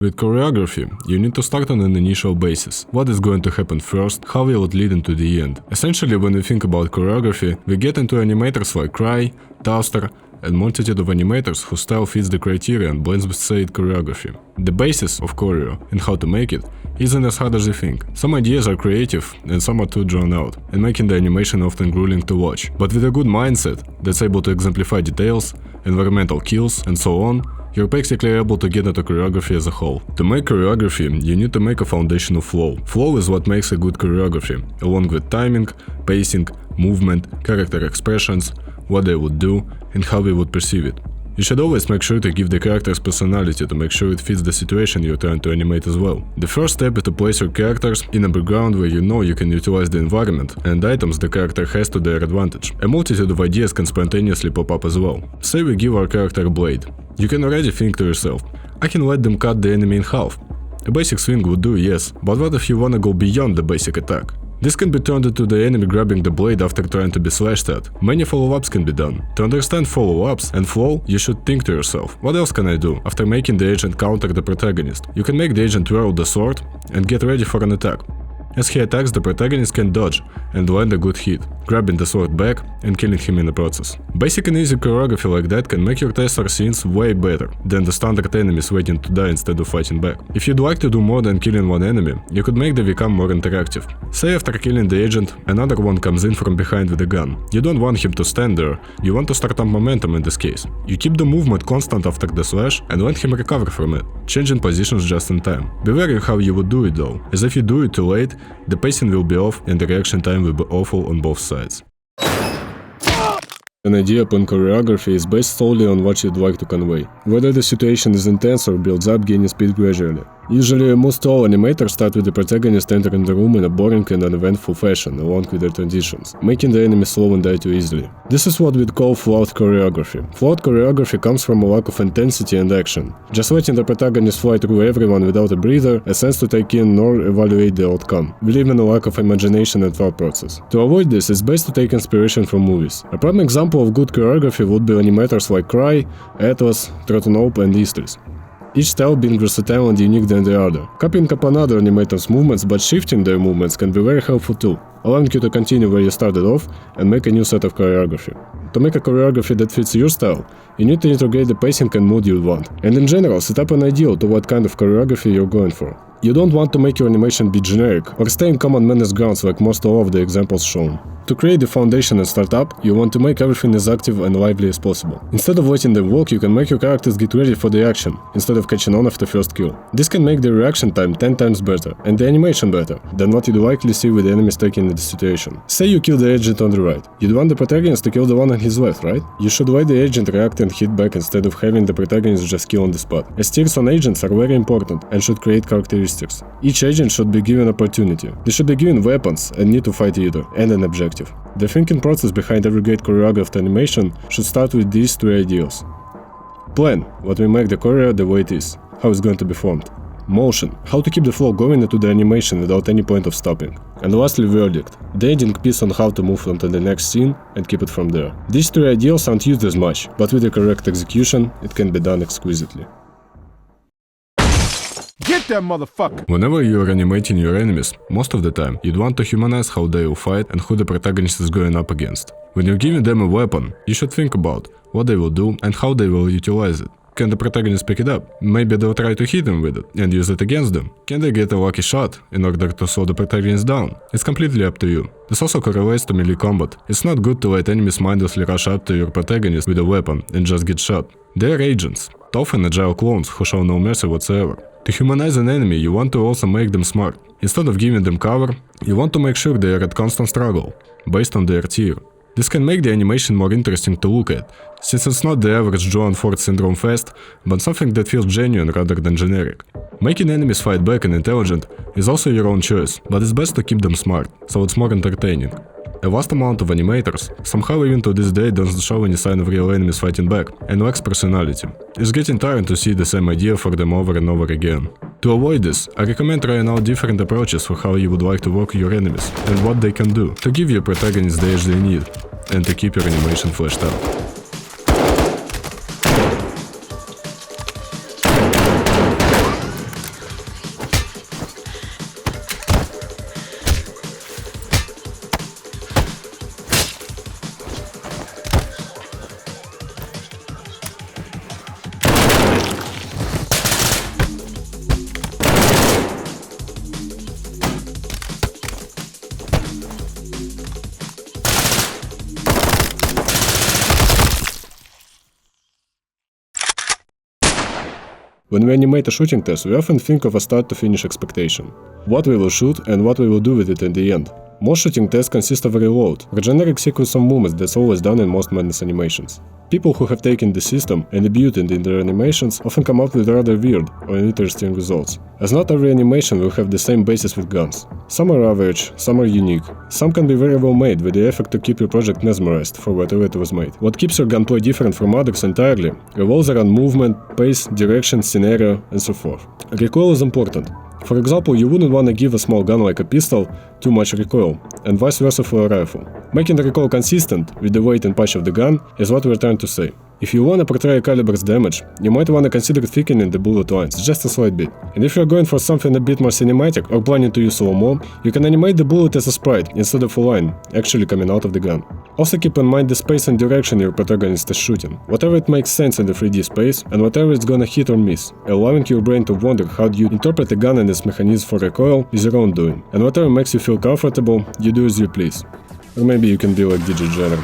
With choreography, you need to start on an initial basis. What is going to happen first, how will it lead into the end. Essentially, when we think about choreography, we get into animators like Cry, Toaster, and multitude of animators whose style fits the criteria and blends with said choreography. The basis of choreo and how to make it isn't as hard as you think. Some ideas are creative and some are too drawn out, and making the animation often grueling to watch. But with a good mindset that's able to exemplify details, environmental kills, and so on, you're basically able to get into choreography as a whole. To make choreography, you need to make a foundation of flow. Flow is what makes a good choreography, along with timing, pacing, movement, character expressions, what they would do, and how we would perceive it. You should always make sure to give the character's personality to make sure it fits the situation you're trying to animate as well. The first step is to place your characters in a background where you know you can utilize the environment and items the character has to their advantage. A multitude of ideas can spontaneously pop up as well. Say we give our character a blade. You can already think to yourself, I can let them cut the enemy in half. A basic swing would do, yes, but what if you wanna go beyond the basic attack? This can be turned into the enemy grabbing the blade after trying to be slashed at. Many follow-ups can be done. To understand follow-ups and flow, you should think to yourself, what else can I do after making the agent counter the protagonist? You can make the agent twirl the sword and get ready for an attack. As he attacks, the protagonist can dodge and land a good hit, grabbing the sword back and killing him in the process. Basic and easy choreography like that can make your tester scenes way better than the standard enemies waiting to die instead of fighting back. If you'd like to do more than killing one enemy, you could make the VCAM more interactive. Say after killing the agent, another one comes in from behind with a gun. You don't want him to stand there, you want to start up momentum in this case. You keep the movement constant after the slash and let him recover from it, changing positions just in time. Be wary how you would do it though, as if you do it too late, the pacing will be off and the reaction time will be awful on both sides. An idea upon choreography is based solely on what you'd like to convey. Whether the situation is intense or builds up, gaining speed gradually. Usually, most all animators start with the protagonist entering the room in a boring and uneventful fashion, along with their transitions, making the enemy slow and die too easily. This is what we'd call flawed choreography. Flawed choreography comes from a lack of intensity and action. Just letting the protagonist fly through everyone without a breather, a sense to take in nor evaluate the outcome. We live in a lack of imagination and thought process. To avoid this, it's best to take inspiration from movies. A prime example of good choreography would be animators like Cry, Atlas, Trotonope, and Istris. Each style being versatile and unique than the other. Copying upon other animators' movements but shifting their movements can be very helpful too, allowing you to continue where you started off and make a new set of choreography. To make a choreography that fits your style, you need to integrate the pacing and mood you want, and in general set up an ideal to what kind of choreography you're going for. You don't want to make your animation be generic or stay in common menace grounds like most all of the examples shown. To create the foundation and start up, you want to make everything as active and lively as possible. Instead of letting them walk, you can make your characters get ready for the action, instead of catching on after first kill. This can make the reaction time 10 times better, and the animation better, than what you'd likely see with the enemies taking in the situation. Say you kill the agent on the right. You'd want the protagonist to kill the one on his left, right? You should let the agent react and hit back instead of having the protagonist just kill on the spot. As tiers on agents are very important and should create characteristics. Each agent should be given opportunity. They should be given weapons and need to fight either, and an objective. The thinking process behind every great choreographed animation should start with these three ideals. Plan, what will make the choreo the way it is, how it's going to be formed. Motion, how to keep the flow going into the animation without any point of stopping. And lastly, verdict, the ending piece on how to move on to the next scene and keep it from there. These three ideals aren't used as much, but with the correct execution, it can be done exquisitely. Get that motherfucker! Whenever you are animating your enemies, most of the time, you'd want to humanize how they will fight and who the protagonist is going up against. When you're giving them a weapon, you should think about what they will do and how they will utilize it. Can the protagonist pick it up? Maybe they'll try to hit them with it and use it against them. Can they get a lucky shot in order to slow the protagonist down? It's completely up to you. This also correlates to melee combat. It's not good to let enemies mindlessly rush up to your protagonist with a weapon and just get shot. They are agents, tough and agile clones who show no mercy whatsoever. To humanize an enemy, you want to also make them smart. Instead of giving them cover, you want to make sure they are at constant struggle, based on their tier. This can make the animation more interesting to look at, since it's not the average Joan Ford syndrome fest, but something that feels genuine rather than generic. Making enemies fight back and intelligent is also your own choice, but it's best to keep them smart, so it's more entertaining. A vast amount of animators, somehow even to this day, doesn't show any sign of real enemies fighting back, and lacks personality. It's getting tiring to see the same idea for them over and over again. To avoid this, I recommend trying out different approaches for how you would like to work your enemies, and what they can do, to give your protagonists the edge they need, and to keep your animation fleshed out. When we animate a shooting test, we often think of a start-to-finish expectation. What we will shoot and what we will do with it in the end. Most shooting tests consist of a reload, or generic sequence of movements that's always done in most madness animations. People who have taken the system and imbued it in their animations often come up with rather weird or interesting results, as not every animation will have the same basis with guns. Some are average, some are unique, some can be very well made with the effect to keep your project mesmerized for whatever it was made. What keeps your gunplay different from others entirely revolves around movement, pace, direction, scenario, and so forth. Recoil is important. For example, you wouldn't want to give a small gun like a pistol too much recoil, and vice versa for a rifle. Making the recoil consistent with the weight and punch of the gun is what we're trying to say. If you want to portray a caliber's damage, you might want to consider thickening the bullet lines just a slight bit. And if you're going for something a bit more cinematic or planning to use slow-mo, you can animate the bullet as a sprite instead of a line actually coming out of the gun. Also keep in mind the space and direction your protagonist is shooting, whatever it makes sense in the 3D space and whatever it's gonna hit or miss, allowing your brain to wonder how you interpret the gun and its mechanism for recoil is your own doing, and whatever makes you feel comfortable, you do as you please. Or maybe you can be like DJ Jenner.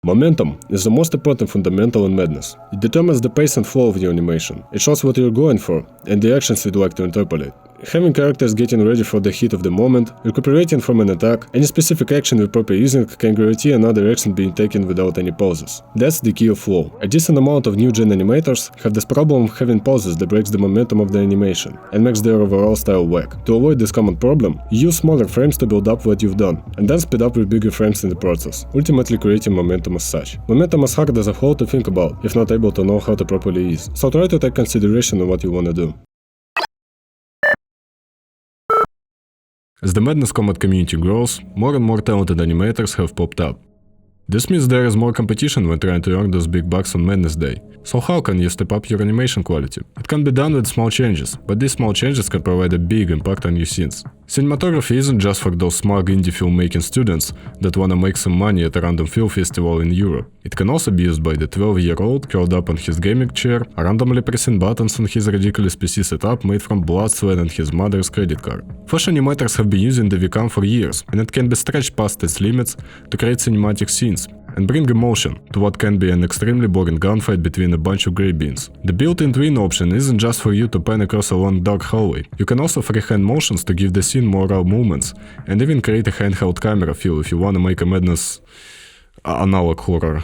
Momentum is the most important fundamental in madness. It determines the pace and flow of your animation. It shows what you're going for and the actions you'd like to interpolate. Having characters getting ready for the heat of the moment, recuperating from an attack, any specific action with proper easing can guarantee another action being taken without any pauses. That's the key of flow. A decent amount of new-gen animators have this problem of having pauses that breaks the momentum of the animation and makes their overall style whack. To avoid this common problem, use smaller frames to build up what you've done, and then speed up with bigger frames in the process, ultimately creating momentum as such. Momentum is hard as a whole to think about, if not able to know how to properly ease, so try to take consideration of what you wanna do. As the Madness Combat community grows, more and more talented animators have popped up. This means there is more competition when trying to earn those big bucks on Madness Day. So how can you step up your animation quality? It can be done with small changes, but these small changes can provide a big impact on your scenes. Cinematography isn't just for those smug indie filmmaking students that wanna make some money at a random film festival in Europe. It can also be used by the 12-year-old curled up on his gaming chair, randomly pressing buttons on his ridiculous PC setup made from blood, sweat and his mother's credit card. Flash animators have been using the VCAM for years, and it can be stretched past its limits to create cinematic scenes and bring emotion to what can be an extremely boring gunfight between a bunch of grey beans. The built-in twin option isn't just for you to pan across a long dark hallway. You can also freehand motions to give the scene more raw movements, and even create a handheld camera feel if you want to make a Madness analog horror.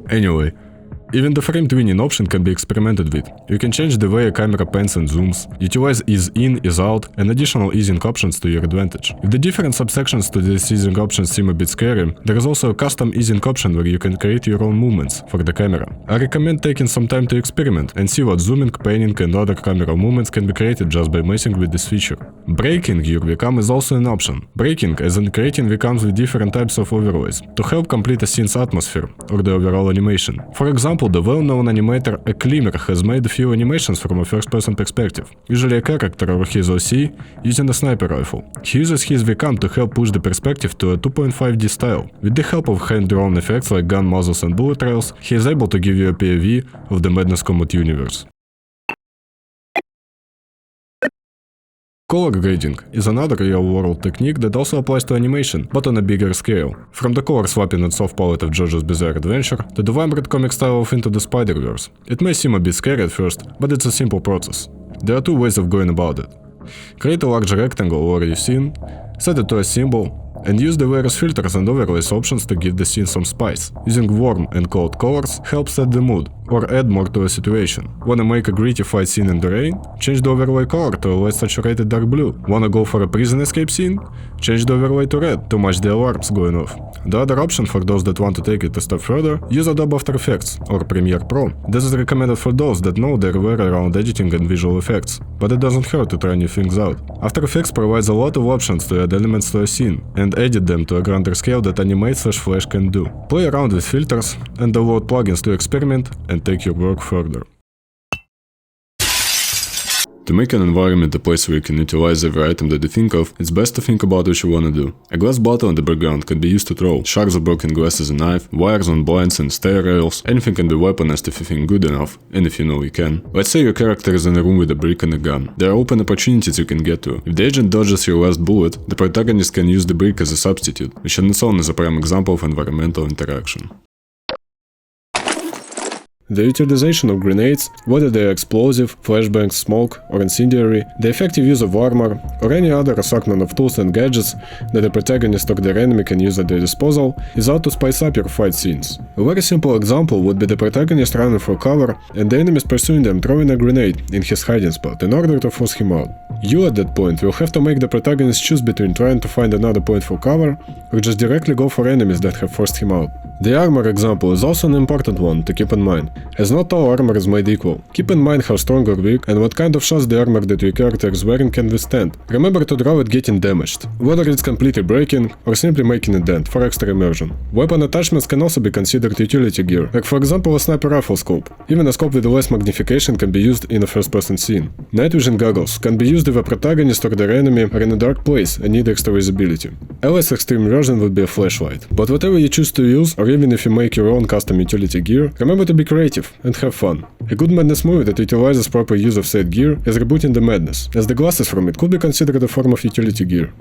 Anyway, even the frame twinning option can be experimented with. You can change the way a camera pans and zooms, utilize ease in, ease out, and additional easing options to your advantage. If the different subsections to these easing options seem a bit scary, there is also a custom easing option where you can create your own movements for the camera. I recommend taking some time to experiment and see what zooming, panning, and other camera movements can be created just by messing with this feature. Breaking your VCAM is also an option. Breaking as in creating VCAMs with different types of overlays to help complete a scene's atmosphere or the overall animation. For example, the well-known animator Eklimer has made a few animations from a first-person perspective, usually a character or his OC using a sniper rifle. He uses his VCAM to help push the perspective to a 2.5D style. With the help of hand-drawn effects like gun muzzles and bullet trails, he is able to give you a POV of the Madness Combat universe. Color grading is another real-world technique that also applies to animation, but on a bigger scale. From the color swapping and soft palette of JoJo's Bizarre Adventure to the vibrant comic style of Into the Spider-Verse. It may seem a bit scary at first, but it's a simple process. There are two ways of going about it. Create a large rectangle over your scene, set it to a symbol, and use the various filters and overlays options to give the scene some spice. Using warm and cold colors helps set the mood, or add more to a situation. Wanna make a gritty fight scene in the rain? Change the overlay color to a less saturated dark blue. Wanna go for a prison escape scene? Change the overlay to red to match the alarms going off. The other option for those that want to take it a step further, use Adobe After Effects or Premiere Pro. This is recommended for those that know their way around editing and visual effects, but it doesn't hurt to try new things out. After Effects provides a lot of options to add elements to a scene and edit them to a grander scale that Animate/Flash can do. Play around with filters and download plugins to experiment and take your work further. To make an environment a place where you can utilize every item that you think of, it's best to think about what you wanna do. A glass bottle in the background can be used to throw. Shards of broken glass is a knife, wires on blinds and stair rails, anything can be weaponized if you think good enough, and if you know you can. Let's say your character is in a room with a brick and a gun. There are open opportunities you can get to. If the agent dodges your last bullet, the protagonist can use the brick as a substitute, which on its own is a prime example of environmental interaction. The utilization of grenades, whether they are explosive, flashbangs, smoke, or incendiary, the effective use of armor, or any other assortment of tools and gadgets that the protagonist or their enemy can use at their disposal, is out to spice up your fight scenes. A very simple example would be the protagonist running for cover and the enemies pursuing them throwing a grenade in his hiding spot in order to force him out. You at that point will have to make the protagonist choose between trying to find another point for cover or just directly go for enemies that have forced him out. The armor example is also an important one to keep in mind, as not all armor is made equal. Keep in mind how strong or weak and what kind of shots the armor that your character is wearing can withstand. Remember to draw it getting damaged, whether it's completely breaking or simply making a dent for extra immersion. Weapon attachments can also be considered utility gear, like for example a sniper rifle scope. Even a scope with less magnification can be used in a first-person scene. Night vision goggles can be used if a protagonist or their enemy are in a dark place and need extra visibility. A less extreme version would be a flashlight. But whatever you choose to use, or even if you make your own custom utility gear, remember to be creative and have fun. A good madness movie that utilizes proper use of said gear is Rebooting the Madness, as the glasses from it could be considered a form of utility gear.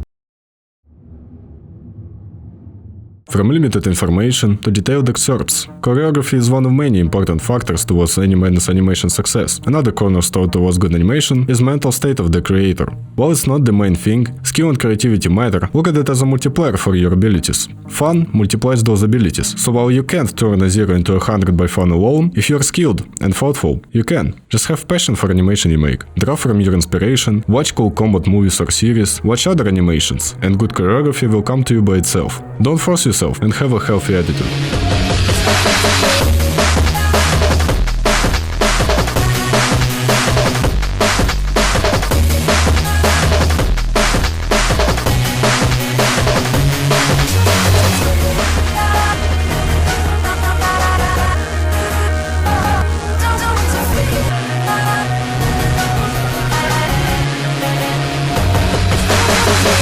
From limited information to detailed excerpts, choreography is one of many important factors towards any madness animation success. Another cornerstone towards good animation is mental state of the creator. While it's not the main thing, skill and creativity matter, look at it as a multiplier for your abilities. Fun multiplies those abilities, so while you can't turn a 0 into 100 by fun alone, if you're skilled and thoughtful, you can. Just have passion for animation you make. Draw from your inspiration, watch cool combat movies or series, watch other animations, and good choreography will come to you by itself. Don't force yourself and have a healthy attitude.